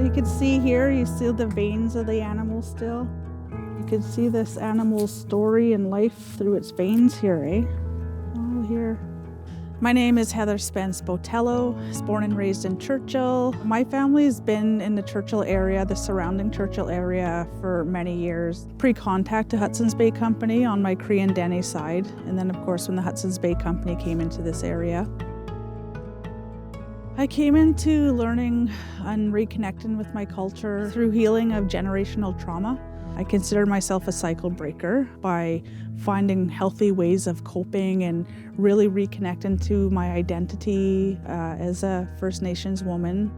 you can see here, you see the veins of the animal still. You can see this animal's story and life through its veins here, eh? All here. My name is Heather Spence-Botelho. I was born and raised in Churchill. My family's been in the Churchill area, the surrounding Churchill area, for many years. Pre-contact to Hudson's Bay Company on my Cree and Dene side, and then of course when the Hudson's Bay Company came into this area. I came into learning and reconnecting with my culture through healing of generational trauma. I consider myself a cycle breaker by finding healthy ways of coping and really reconnecting to my identity as a First Nations woman.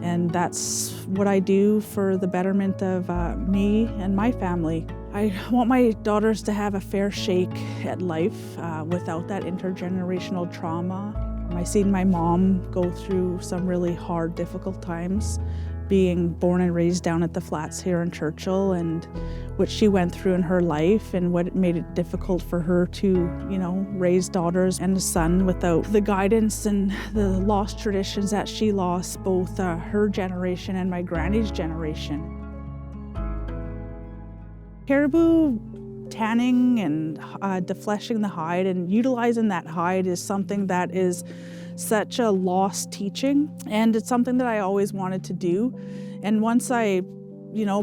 And that's what I do for the betterment of me and my family. I want my daughters to have a fair shake at life without that intergenerational trauma. I seen my mom go through some really hard, difficult times, being born and raised down at the flats here in Churchill, and what she went through in her life and what made it difficult for her to, raise daughters and a son without the guidance and the lost traditions that she lost, both her generation and my granny's generation. Caribou tanning and defleshing the hide and utilizing that hide is something that is such a lost teaching, and it's something that I always wanted to do. And once I,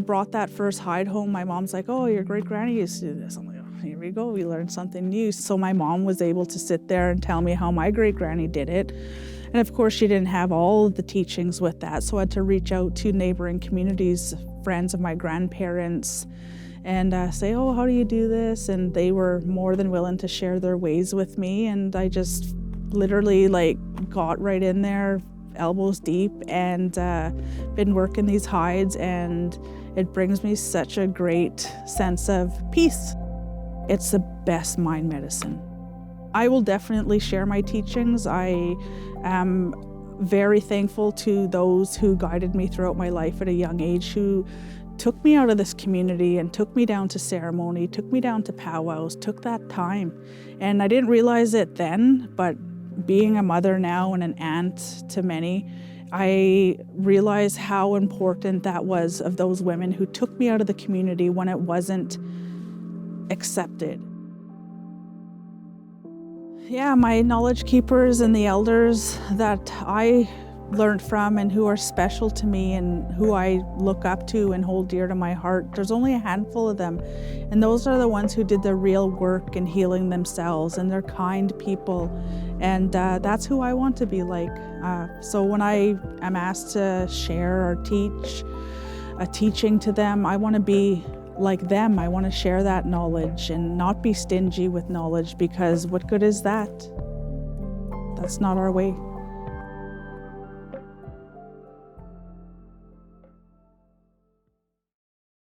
brought that first hide home, my mom's like, "Oh, your great granny used to do this." I'm like, "Oh, here we go, we learned something new." So my mom was able to sit there and tell me how my great granny did it. And of course, she didn't have all of the teachings with that, so I had to reach out to neighboring communities, friends of my grandparents, and say, "Oh, how do you do this?" And they were more than willing to share their ways with me, and I just literally got right in there, elbows deep, and been working these hides, and it brings me such a great sense of peace. It's the best mind medicine. I will definitely share my teachings. I am very thankful to those who guided me throughout my life at a young age, who took me out of this community and took me down to ceremony, took me down to powwows, took that time. And I didn't realize it then, but being a mother now and an aunt to many, I realize how important that was, of those women who took me out of the community when it wasn't accepted. Yeah, my knowledge keepers and the elders that I learned from and who are special to me and who I look up to and hold dear to my heart, there's only a handful of them. And those are the ones who did the real work in healing themselves, and they're kind people. And that's who I want to be like. So when I am asked to share or teach a teaching to them, I want to be like them. I want to share that knowledge and not be stingy with knowledge, because what good is that? That's not our way.